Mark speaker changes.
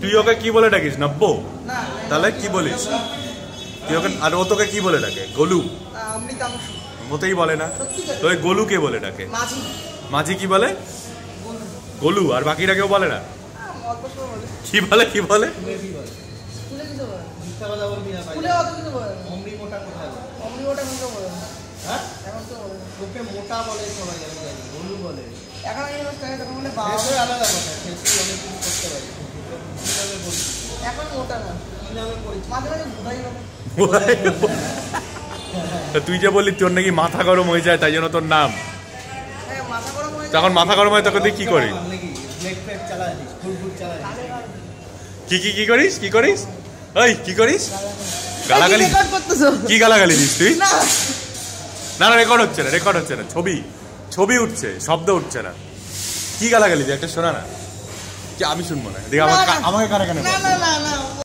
Speaker 1: তুই ওকে কি বলে ডাকিস? নব্য? তাহলে কি বলিস তুই ওকে? আর ও তোকে কি বলে ডাকে? গোলু? হতেই বলে না তো। ওই গোলু কে বলে ডাকে? মাঝি কি বলে? গোলু। আর বাকিরা কেউ বলে না? কি বলে? কি বলে? তুই যে বললি তোর নাকি মাথা গরম হয়ে যায় তাই জন্য তোর নাম। তখন মাথা গরম হয় তোকে তুই কি করিস? কি কি কি করিস? কি করিস? ওই কি করিস? গালাগালি? কি গালাগালি দিস তুই? না না, রেকর্ড হচ্ছে না, রেকর্ড হচ্ছে না। ছবি উঠছে, শব্দ উঠছে না। কি গালাগালি দিস একটা শোনা না। কি আমি শুনবো না? দেখ আমাকে কানে কানে।